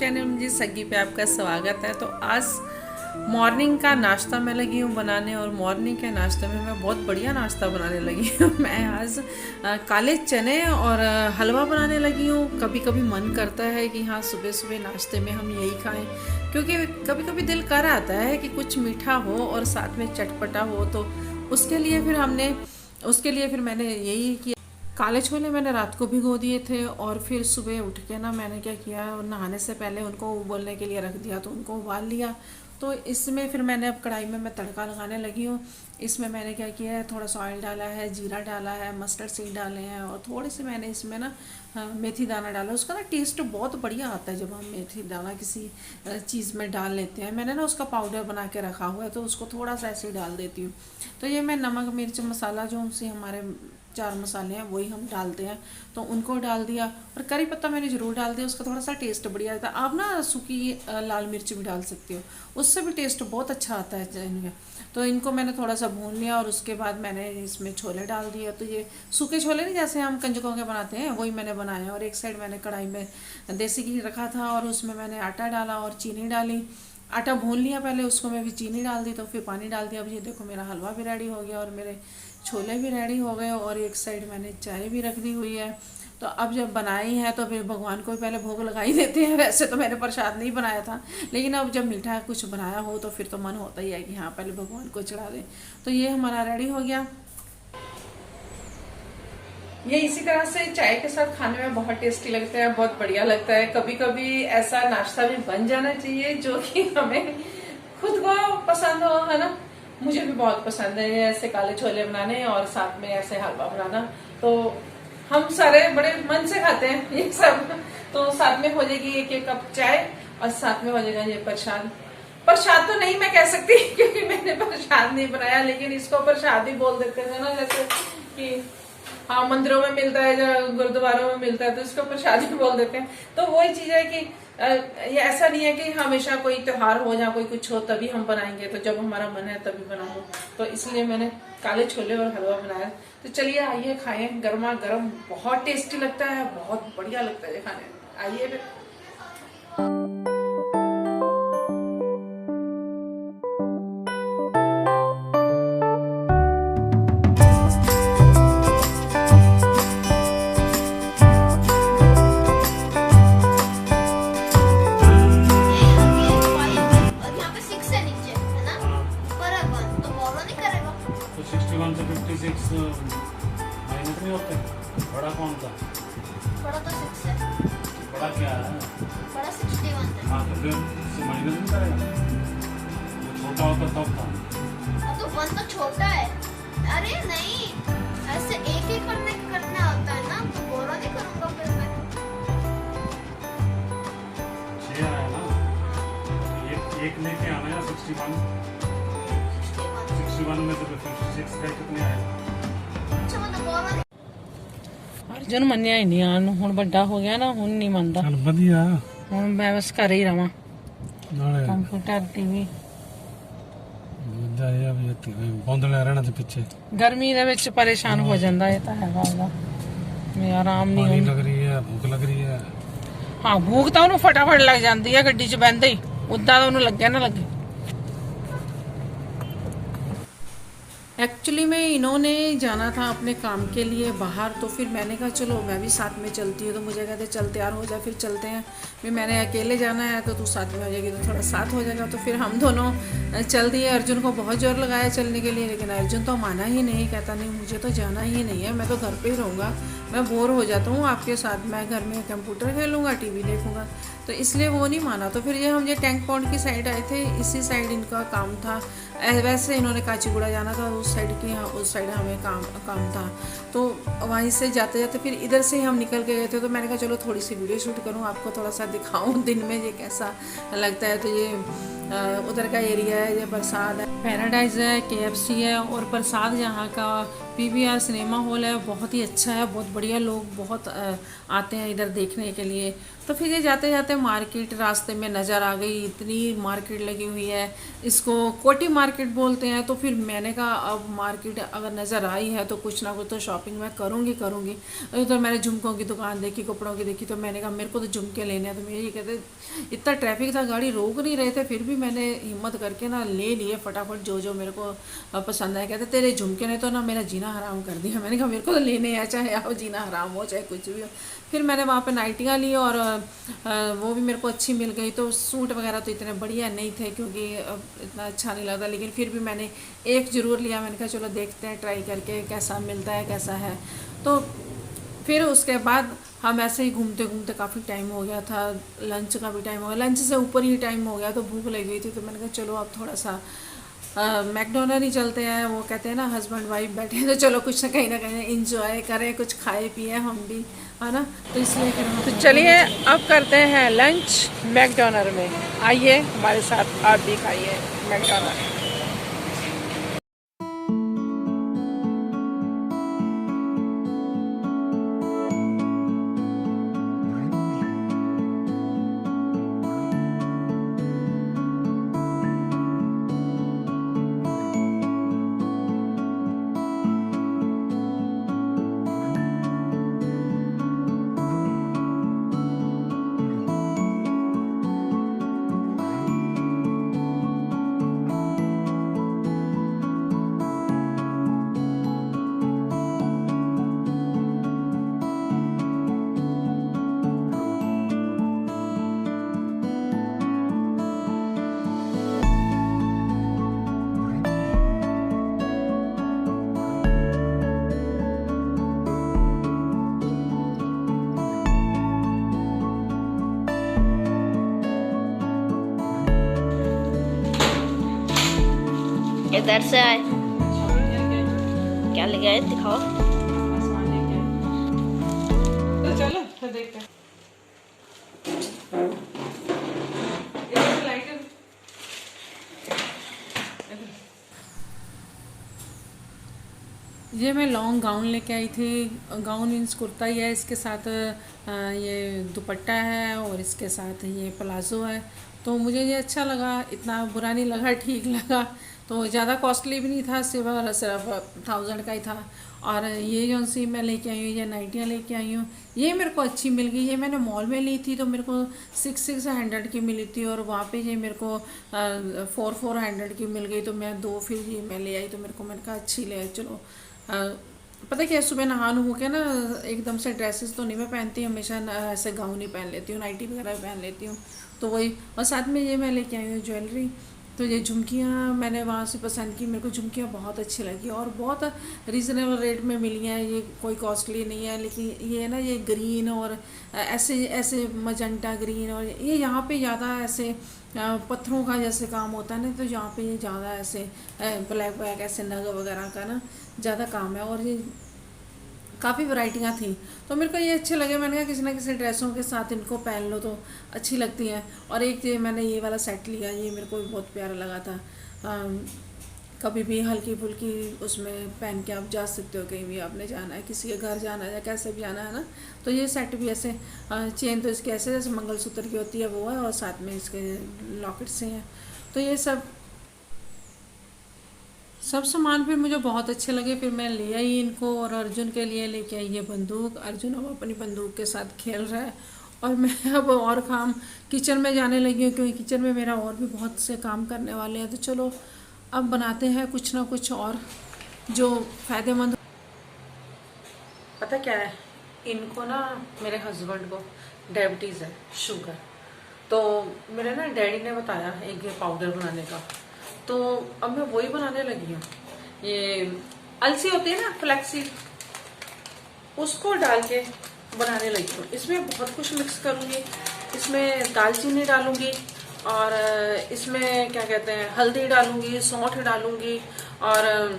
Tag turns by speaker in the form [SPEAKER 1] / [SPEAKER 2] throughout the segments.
[SPEAKER 1] Channel जी सग्गी पे आपका स्वागत है। तो आज मॉर्निंग का नाश्ता मैं लगी हूँ बनाने, और मॉर्निंग के नाश्ते में मैं बहुत बढ़िया नाश्ता बनाने लगी हूँ। मैं आज काले चने और हलवा बनाने लगी हूँ। कभी कभी मन करता है कि हाँ सुबह सुबह नाश्ते में हम यही खाएं, क्योंकि कभी कभी दिल कर आता है कि कुछ मीठा हो और साथ में चटपटा हो। तो उसके लिए फिर मैंने यही किया। काले छोले मैंने रात को भिगो दिए थे, और फिर सुबह उठ के ना मैंने क्या किया, नहाने से पहले उनको उबलने के लिए रख दिया, तो उनको उबाल लिया। तो इसमें फिर मैंने अब कढ़ाई में मैं तड़का लगाने लगी हूँ। इसमें मैंने क्या किया है, थोड़ा सा ऑयल डाला है, जीरा डाला है, मस्टर्ड सीड डाले हैं, और थोड़ी सी मैंने इसमें ना मेथी दाना डाला। उसका ना टेस्ट बहुत बढ़िया आता है जब हम मेथी दाना किसी चीज़ में डाल लेते हैं। मैंने ना उसका पाउडर बना के रखा हुआ है, तो उसको थोड़ा सा ऐसे ही डाल देती हूँ। तो ये मैं नमक मिर्च मसाला जो उनसे हमारे 4 मसाले हैं वही हम डालते हैं, तो उनको डाल दिया। और करी पत्ता मैंने ज़रूर डाल दिया, उसका थोड़ा सा टेस्ट बढ़िया आता है। आप ना सूखी लाल मिर्च भी डाल सकते हो, उससे भी टेस्ट बहुत अच्छा आता है इनका। तो इनको मैंने थोड़ा सा भून लिया, और उसके बाद मैंने इसमें छोले डाल दिए। तो ये सूखे छोले नहीं जैसे हम कंजकों के बनाते हैं, वही मैंने बनाया। और एक साइड मैंने कढ़ाई में देसी घी रखा था, और उसमें मैंने आटा डाला और चीनी डाली। आटा भून लिया पहले, उसको मैं भी चीनी डाल दी, तो फिर पानी डाल दिया। अब ये देखो मेरा हलवा भी रेडी हो गया और मेरे छोले भी रेडी हो गए, और एक साइड मैंने चाय भी रख दी हुई है। तो अब जब बनाई है तो फिर भगवान को भी पहले भोग लगा ही देते हैं। वैसे तो मैंने प्रसाद नहीं बनाया था, लेकिन अब जब मीठा कुछ बनाया हो तो फिर तो मन होता ही है कि हाँ पहले भगवान को चढ़ा दें। तो ये हमारा रेडी हो गया। ये इसी तरह से चाय के साथ खाने में बहुत टेस्टी लगता है, बहुत बढ़िया लगता है। कभी कभी ऐसा नाश्ता भी बन जाना चाहिए जो कि हमें खुद को पसंद हो, है ना। मुझे भी बहुत पसंद है ऐसे काले छोले बनाने और साथ में ऐसे हलवा बनाना। तो हम सारे बड़े मन से खाते हैं ये सब। तो साथ में हो जाएगी एक एक कप चाय, और साथ में हो जाएगा ये प्रसाद। प्रसाद तो नहीं मैं कह सकती क्योंकि मैंने प्रसाद नहीं बनाया, लेकिन इसको प्रसाद ही बोल देते हैं ना, जैसे कि हाँ मंदिरों में मिलता है या गुरुद्वारों में मिलता है, तो इसको प्रसाद ही बोल देते हैं। तो वही चीज है कि ये ऐसा नहीं है कि हमेशा कोई त्योहार हो या कोई कुछ हो तभी हम बनाएंगे, तो जब हमारा मन है तभी बनाओ। तो इसलिए मैंने काले छोले और हलवा बनाया। तो चलिए आइए खाएं, गर्मा गर्म बहुत टेस्टी लगता है, बहुत बढ़िया लगता है खाने। आइए।
[SPEAKER 2] और यहाँ पे 6 है नीचे, है ना? बराबर, तो borrow नहीं करेगा।
[SPEAKER 3] तो 61 से 56 माइनस नहीं होते। बड़ा कौन था?
[SPEAKER 2] बड़ा तो 6 है।
[SPEAKER 3] बड़ा क्या है?
[SPEAKER 2] बड़ा 61 है।
[SPEAKER 3] हाँ तो फिर उससे माइनस नहीं करेगा। वो छोटा होता तब था।
[SPEAKER 2] अब तो 1 तो छोटा है। अरे नहीं, ऐसे एक एक करना होता है ना, तो borrow नहीं करूँगा फिर मैं।
[SPEAKER 3] 6 आया ना, एक लेके आना है 61 में, तो फिर 56 का कितने आए?
[SPEAKER 2] अच्छा मतलब borrow नहीं।
[SPEAKER 1] अर्जुन ਮੰਨਿਆ ਹੀ ਨਹੀਂ ਆਣ ਨੂੰ, ਹੁਣ ਵੱਡਾ ਹੋ ਗਿਆ ਨਾ, ਹੁਣ ਨਹੀਂ ਮੰਨਦਾ।
[SPEAKER 3] चल बढ़िया।
[SPEAKER 1] ਹੁਣ ਮੈਂ ਬਸ ਘਰੇ ਹੀ ਰਵਾਂ,
[SPEAKER 3] नाले
[SPEAKER 1] ਕੰਪਿਊਟਰ ਟੀਵੀ।
[SPEAKER 3] बुझा ये अब बौंदले रहना थे पीछे।
[SPEAKER 1] गर्मी ਦੇ ਵਿੱਚ ਪਰੇਸ਼ਾਨ ਹੋ ਜਾਂਦਾ, ਇਹ ਤਾਂ ਹੈਗਾ ਉਹਦਾ ਵੀ ਆਰਾਮ ਨਹੀਂ
[SPEAKER 3] पानी
[SPEAKER 1] ਹੁੰਦਾ।
[SPEAKER 3] लग रही है, भूख लग रही है।
[SPEAKER 1] ਹਾਂ ਭੂਖ ਤਾਂ ਉਹਨੂੰ ਫਟਾਫਟ ਲੱਗ ਜਾਂਦੀ ਹੈ ਗੱਡੀ 'ਚ ਬਹਿੰਦੇ ਹੀ, ਉਦਾਂ ਤਾਂ ਉਹਨੂੰ ਲੱਗਿਆ ਨਾ ਲੱਗੇ। एक्चुअली में इन्होंने जाना था अपने काम के लिए बाहर, तो फिर मैंने कहा चलो मैं भी साथ में चलती हूँ। तो मुझे कहते चल तैयार हो जा, फिर चलते हैं। फिर मैंने अकेले जाना है तो तू साथ में हो जाएगी तो थोड़ा साथ हो जाएगा। तो फिर हम दोनों चल दिए। अर्जुन को बहुत ज़ोर लगाया चलने के लिए, लेकिन अर्जुन तो माना ही नहीं, कहता नहीं मुझे तो जाना ही नहीं है, मैं तो घर पर ही रहूँगा, मैं बोर हो जाता हूँ आपके साथ, मैं घर में कंप्यूटर खेलूँगा, टीवी देखूँगा। तो इसलिए वो नहीं माना। तो फिर ये टैंक पॉइंट की साइड आए थे, इसी साइड इनका काम था। वैसे इन्होंने काचीगुड़ा जाना था, उस साइड की, हाँ उस साइड हमें काम था। तो वहीं से जाते जाते फिर इधर से हम निकल के गए थे। तो मैंने कहा चलो थोड़ी सी वीडियो शूट करूँ, आपको थोड़ा सा दिखाऊँ दिन में ये कैसा लगता है। तो ये उधर का एरिया है, ये प्रसाद है, पैराडाइज है, KFC है, और प्रसाद यहाँ का पीवीआर सिनेमा हॉल है, बहुत ही अच्छा है, बहुत बढ़िया, लोग बहुत आते हैं इधर देखने के लिए। तो फिर ये जाते जाते मार्केट रास्ते में नज़र आ गई, इतनी मार्केट लगी हुई है, इसको कोटी मार्केट बोलते हैं। तो फिर मैंने कहा अब मार्केट अगर नज़र आई है तो कुछ ना कुछ तो शॉपिंग मैं करूँगी। तो मैंने झुमकों की दुकान देखी, कपड़ों की देखी, तो मैंने कहा मेरे को तो झुमके लेने हैं। तो मेरे ये कहते इतना ट्रैफिक था, गाड़ी रोक नहीं रहे थे, फिर भी मैंने हिम्मत करके ना ले लिए फटाफट जो जो मेरे को पसंद आया। कहते तेरे झुमके ने तो ना मेरा जीना हराम कर दिया। मैंने कहा मेरे को तो लेने हैं, चाहे आप जीना हराम हो चाहे कुछ भी हो। फिर मैंने वहाँ पे नाइटियाँ ली और वो भी मेरे को अच्छी मिल गई। तो सूट वगैरह तो इतने बढ़िया नहीं थे क्योंकि इतना अच्छा नहीं लगता, लेकिन फिर भी मैंने एक ज़रूर लिया। मैंने कहा चलो देखते हैं ट्राई करके कैसा मिलता है कैसा है। तो फिर उसके बाद हम ऐसे ही घूमते घूमते काफ़ी टाइम हो गया था, लंच का भी टाइम हो गया, लंच से ऊपर ही टाइम हो गया, तो भूख लग गई थी। तो मैंने कहा चलो अब थोड़ा सा मैकडोनल्ड ही चलते हैं। वो कहते हैं ना हस्बैंड वाइफ बैठे हैं तो चलो कुछ ना कहीं इंजॉय करें, कुछ खाए पिए हम भी, है ना। तो इसलिए फिर हम तो चलिए अब करते हैं लंच मैकडोनल्ड में। आइए हमारे साथ, आप भी खाइए मैकडोनल्ड।
[SPEAKER 2] इधर से आए, क्या ले गए दिखाओ।
[SPEAKER 1] तो चलो फिर देखते हैं। ये मैं लॉन्ग गाउन लेके आई थी। गाउन मीन्स कुर्ता ही है, इसके साथ ये दुपट्टा है और इसके साथ ये प्लाजो है। तो मुझे ये अच्छा लगा, इतना बुरा नहीं लगा, ठीक लगा। तो ज़्यादा कॉस्टली भी नहीं था, सिर्फ 1000 का ही था। और ये जो सी मैं लेके आई हूँ, ये नाइटियाँ लेके आई हूँ, ये मेरे को अच्छी मिल गई। ये मैंने मॉल में ली थी तो मेरे को 600 की मिली थी, और वहाँ पे ये मेरे को 400 की मिल गई। तो मैं दो फिर ये मैं ले आई, तो मेरे को मैंने कहा अच्छी ले आई। चलो पता क्या, सुबह नहा हो के ना एकदम से ड्रेसेस तो नहीं मैं पहनती, हमेशा ऐसे गाउन ही पहन लेती हूँ, नाइटी वगैरह पहन लेती हूँ। तो वही, और साथ में ये मैं लेके आई हूँ ज्वेलरी। तो ये झुमकियाँ मैंने वहाँ से पसंद की, मेरे को झुमकियाँ बहुत अच्छी लगी और बहुत रीज़नेबल रेट में मिली हैं। ये कोई कॉस्टली नहीं है, लेकिन ये ना ये ग्रीन और ऐसे ऐसे मजंटा ग्रीन, और ये यहाँ पे ज़्यादा ऐसे पत्थरों का जैसे काम होता है ना, तो यहाँ पे ये ज़्यादा ऐसे ब्लैक ब्लैक ऐसे नग वगैरह का ना ज़्यादा काम है। और ये काफ़ी वैरायटियाँ थी, तो मेरे को ये अच्छे लगे। मैंने कहा किसी ना किसी ड्रेसों के साथ इनको पहन लो तो अच्छी लगती हैं। और एक ये मैंने ये वाला सेट लिया, ये मेरे को भी बहुत प्यारा लगा था। कभी भी हल्की फुल्की उसमें पहन के आप जा सकते हो, कहीं भी आपने जाना है, किसी के घर जाना है या कैसे भी जाना है ना। तो ये सेट भी ऐसे, चेन तो इसके ऐसे जैसे मंगलसूत्र की होती है वो है, और साथ में इसके लॉकेट से हैं। तो ये सब सामान फिर मुझे बहुत अच्छे लगे। फिर मैं ले आई इनको, और अर्जुन के लिए लेके आई ये बंदूक। अर्जुन अब अपनी बंदूक के साथ खेल रहा है, और मैं अब और काम किचन में जाने लगी हूँ, क्योंकि किचन में मेरा और भी बहुत से काम करने वाले हैं। तो चलो अब बनाते हैं कुछ ना कुछ और जो फ़ायदेमंद। पता क्या है, इनको ना मेरे हस्बैंड को डायबिटीज़ है, शुगर। तो मेरे ना डैडी ने बताया एक ये पाउडर बनाने का, तो अब मैं वही बनाने लगी हूँ। ये अलसी होती है ना, फ्लैक्सीड, उसको डाल के बनाने लगी हूँ। इसमें बहुत कुछ मिक्स करूँगी, इसमें दालचीनी डालूँगी, और इसमें क्या कहते हैं हल्दी डालूँगी, सौंठ डालूँगी, और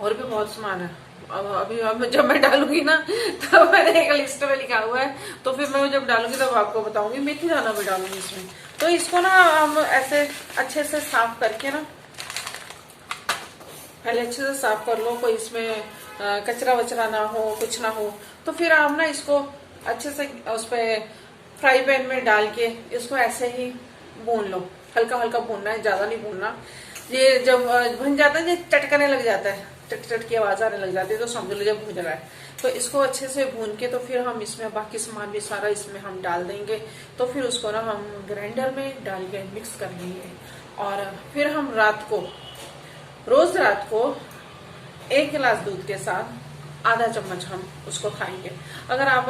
[SPEAKER 1] भी बहुत सामान है। अब जब मैं डालूंगी ना, तब मैंने एक लिस्ट में लिखा हुआ है, तो फिर मैं जब डालूंगी तब आपको बताऊंगी। मेथी दाना भी डालूंगी इसमें। तो इसको ना हम ऐसे अच्छे से साफ करके ना पहले अच्छे से साफ कर लो, कोई इसमें कचरा वचरा ना हो, कुछ ना हो। तो फिर आप ना इसको अच्छे से उस पर फ्राई पैन में डाल के इसको ऐसे ही भून लो। हल्का हल्का भूनना है, ज्यादा नहीं भूनना। ये जब भुन जाता है, ये चटकने लग जाता है, चट चट की आवाज आने लग जाती है, तो समझ लो जब भुन रहा है। तो इसको अच्छे से भून के तो फिर हम इसमें बाकी सामान भी सारा इसमें हम डाल देंगे। तो फिर उसको ना हम ग्राइंडर में डाल के मिक्स कर लेंगे। और फिर हम रोज रात को 1 गिलास दूध के साथ आधा चम्मच हम उसको खाएंगे। अगर आप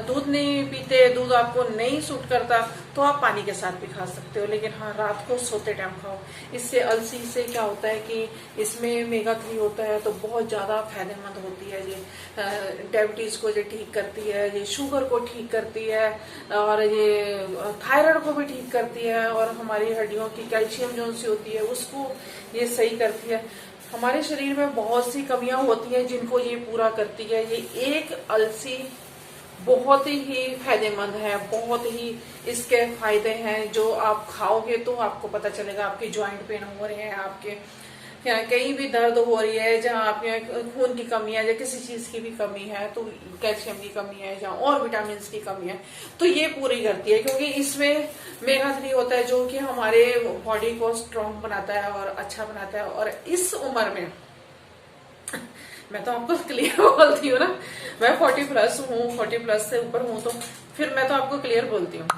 [SPEAKER 1] दूध नहीं पीते, दूध आपको नहीं सूट करता, तो आप पानी के साथ भी खा सकते हो, लेकिन हाँ रात को सोते टाइम खाओ। इससे अलसी से क्या होता है कि इसमें मेगा 3 होता है, तो बहुत ज्यादा फायदेमंद होती है। ये डायबिटीज को ये ठीक करती है, ये शुगर को ठीक करती है, और ये थायराइड को भी ठीक करती है, और हमारी हड्डियों की कैल्शियम जो सी होती है उसको ये सही करती है। हमारे शरीर में बहुत सी कमियां होती हैं जिनको ये पूरा करती है। ये एक अलसी बहुत ही फायदेमंद है, बहुत ही इसके फायदे हैं। जो आप खाओगे तो आपको पता चलेगा। आपके जॉइंट पेन हो रहे हैं, आपके कहीं भी दर्द हो रही है, जहाँ आपके खून की कमी है या किसी चीज की भी कमी है, तो कैल्शियम की कमी है जहाँ, और विटामिन की कमी है, तो ये पूरी करती है। क्योंकि इसमें मेगा 3 होता है जो कि हमारे बॉडी को स्ट्रांग बनाता है और अच्छा बनाता है। और इस उम्र में मैं तो आपको क्लियर बोलती हूँ ना, मैं 40 प्लस हूँ, 40 प्लस से ऊपर हूँ, तो फिर मैं तो आपको क्लियर बोलती हूँ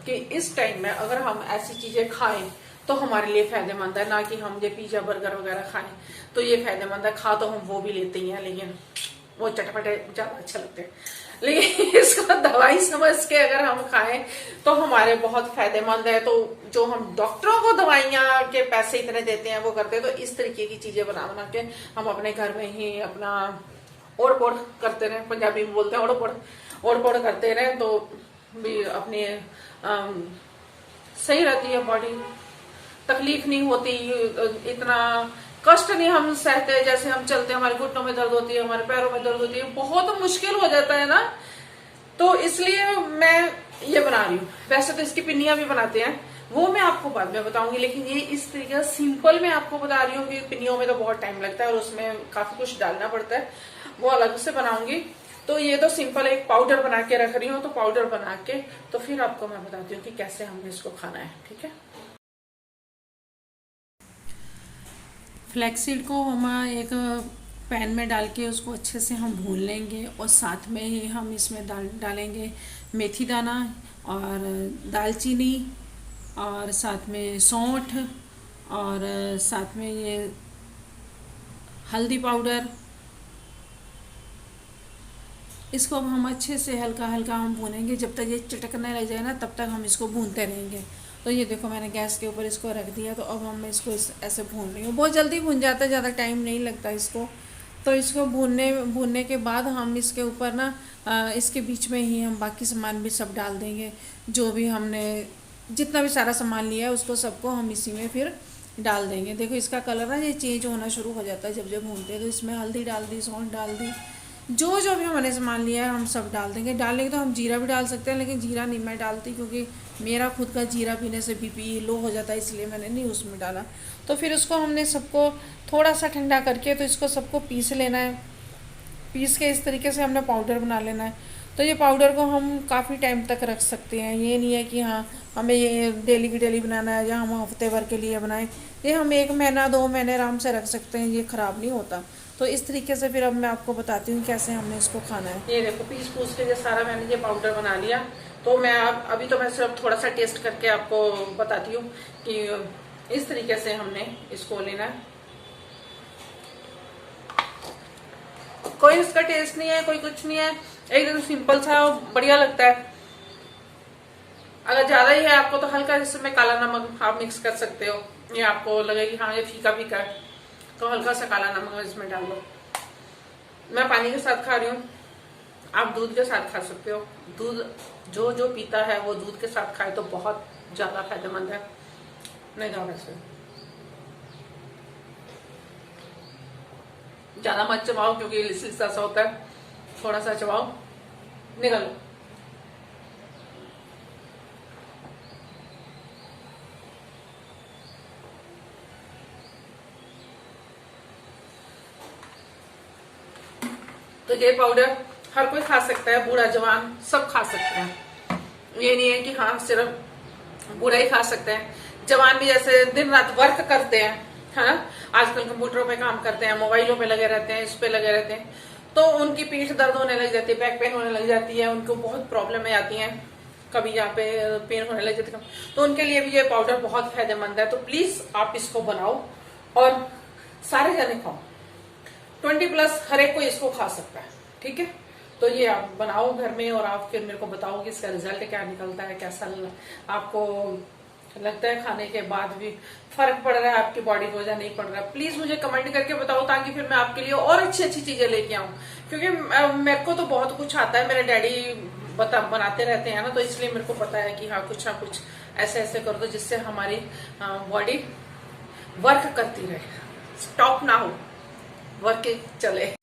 [SPEAKER 1] कि इस टाइम में अगर हम ऐसी चीजें खाएं तो हमारे लिए फायदेमंद है। ना कि हम ये पिज्जा बर्गर वगैरह खाएं, तो ये फायदेमंद है। खा तो हम वो भी लेते ही हैं, लेकिन वो चटपटे ज्यादा अच्छे लगते हैं। लेकिन इसको दवाई समझ के अगर हम खाएं तो हमारे बहुत फायदेमंद है। तो जो हम डॉक्टरों को दवाइयां के पैसे इतने देते हैं वो करते हैं, तो इस तरीके की चीजें बना बना के हम अपने घर में ही अपना ओढ़ पोड़ करते रहे। पंजाबी में बोलते हैं ओढ़ पोड़ करते रहे, तो भी अपनी सही रहती है बॉडी। तकलीफ नहीं होती, इतना कष्ट नहीं हम सहते। जैसे हम चलते हैं, हमारे घुटनों में दर्द होती है, हमारे पैरों में दर्द होती है, बहुत मुश्किल हो जाता है ना। तो इसलिए मैं ये बना रही हूँ। वैसे तो इसकी पिन्नियां भी बनाते हैं, वो मैं आपको बाद में बताऊंगी, लेकिन ये इस तरीके से सिंपल मैं आपको बता रही हूँ कि पिन्नियों में तो बहुत टाइम लगता है और उसमें काफी कुछ डालना पड़ता है, वो अलग से बनाऊंगी। तो ये तो सिंपल एक पाउडर बना के रख रही हूँ, तो पाउडर बना के तो फिर आपको मैं बताती हूँ कि कैसे हमें इसको खाना है। ठीक है। फ्लैक्सीड को हम एक पैन में डाल के उसको अच्छे से हम भून लेंगे, और साथ में ही हम इसमें डालेंगे मेथी दाना और दालचीनी, और साथ में सौंठ, और साथ में ये हल्दी पाउडर। इसको अब हम अच्छे से हल्का हल्का हम भूनेंगे। जब तक ये चटकने लग जाए ना, तब तक हम इसको भूनते रहेंगे। तो ये देखो मैंने गैस के ऊपर इसको रख दिया, तो अब हम इसको ऐसे भून रही हूँ। बहुत जल्दी भून जाता है, ज़्यादा टाइम नहीं लगता इसको। तो इसको भूनने के बाद हम इसके ऊपर ना इसके बीच में ही हम बाकी सामान भी सब डाल देंगे। जो भी हमने जितना भी सारा सामान लिया है उसको सबको हम इसी में फिर डाल देंगे। देखो इसका कलर ना ये चेंज होना शुरू हो जाता है जब जब भूनते हैं। तो इसमें हल्दी डाल दी, सौंठ डाल दी, जो जो भी हमने सामान लिया है हम सब डाल देंगे। डालेंगे तो हम जीरा भी डाल सकते हैं, लेकिन जीरा नहीं मैं डालती, क्योंकि मेरा खुद का जीरा पीने से बीपी लो हो जाता है, इसलिए मैंने नहीं उसमें डाला। तो फिर उसको हमने सबको थोड़ा सा ठंडा करके तो इसको सबको पीस लेना है। पीस के इस तरीके से हमने पाउडर बना लेना है। तो ये पाउडर को हम काफ़ी टाइम तक रख सकते हैं। ये नहीं है कि हाँ हमें ये डेली की डेली बनाना है या हम हफ्ते भर के लिए बनाएं। ये हम 1 महीना 2 महीने आराम से रख सकते हैं, ये ख़राब नहीं होता। तो इस तरीके से फिर अब मैं आपको बताती हूँ कैसे हमने इसको खाना है। ये देखो पीस पूस के सारा मैंने ये पाउडर बना लिया। तो मैं अभी तो मैं सिर्फ थोड़ा सा टेस्ट करके आपको बताती हूँ कि इस तरीके से हमने इसको लेना है। कोई इसका टेस्ट नहीं है, कोई कुछ नहीं है, एकदम सिंपल सा बढ़िया लगता है। अगर ज्यादा ही है आपको तो हल्का इसमें काला नमक आप मिक्स कर सकते हो। ये आपको लगेगी हाँ ये फीका फीका है, तो हल्का सा काला नमक इसमें डाल लो। मैं पानी के साथ खा रही हूँ, आप दूध के साथ खा सकते हो। दूध जो जो पीता है वो दूध के साथ खाए तो बहुत ज्यादा फायदेमंद है। नहीं जाओ वैसे ज्यादा मत चबाओ, क्योंकि लिसा सा होता है। थोड़ा सा चबाओ, निकालो। तो ये पाउडर हर कोई खा सकता है, बूढ़ा जवान सब खा सकते हैं। ये नहीं है कि हाँ सिर्फ बूढ़ा ही खा सकते हैं, जवान भी जैसे दिन रात वर्क करते हैं, है ना, आजकल कंप्यूटरों पे काम करते हैं, मोबाइलों पे लगे रहते हैं, इस पे लगे रहते हैं, तो उनकी पीठ दर्द होने लग जाती है, बैक पेन होने लग जाती है, उनको बहुत प्रॉब्लम आती है, कभी यहाँ पे पेन होने लग जाती है, तो उनके लिए भी ये पाउडर बहुत फायदेमंद है। तो प्लीज आप इसको बनाओ और सारे जने खाओ, 20+ हर एक कोई इसको खा सकता है, ठीक है। तो ये आप बनाओ घर में और आप फिर मेरे को बताओ कि इसका रिजल्ट क्या निकलता है, कैसा आपको लगता है, खाने के बाद भी फर्क पड़ रहा है आपकी बॉडी को या नहीं पड़ रहा है। प्लीज मुझे कमेंट करके बताओ, ताकि फिर मैं आपके लिए और अच्छी अच्छी चीजें लेके आऊं, क्योंकि मेरे को तो बहुत कुछ आता है, मेरे डैडी बनाते रहते हैं ना, तो इसलिए मेरे को पता है कि हाँ कुछ ना कुछ ऐसे ऐसे कर दो जिससे हमारी बॉडी वर्क करती रहे, स्टॉप ना हो, वर्क चले।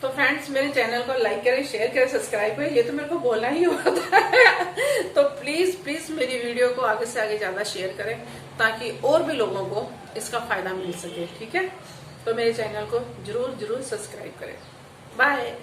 [SPEAKER 1] तो फ्रेंड्स मेरे चैनल को लाइक करें, शेयर करें, सब्सक्राइब करें, ये तो मेरे को बोलना ही होता है। तो प्लीज प्लीज मेरी वीडियो को आगे से आगे ज्यादा शेयर करें, ताकि और भी लोगों को इसका फायदा मिल सके, ठीक है। तो मेरे चैनल को जरूर जरूर सब्सक्राइब करें। बाय।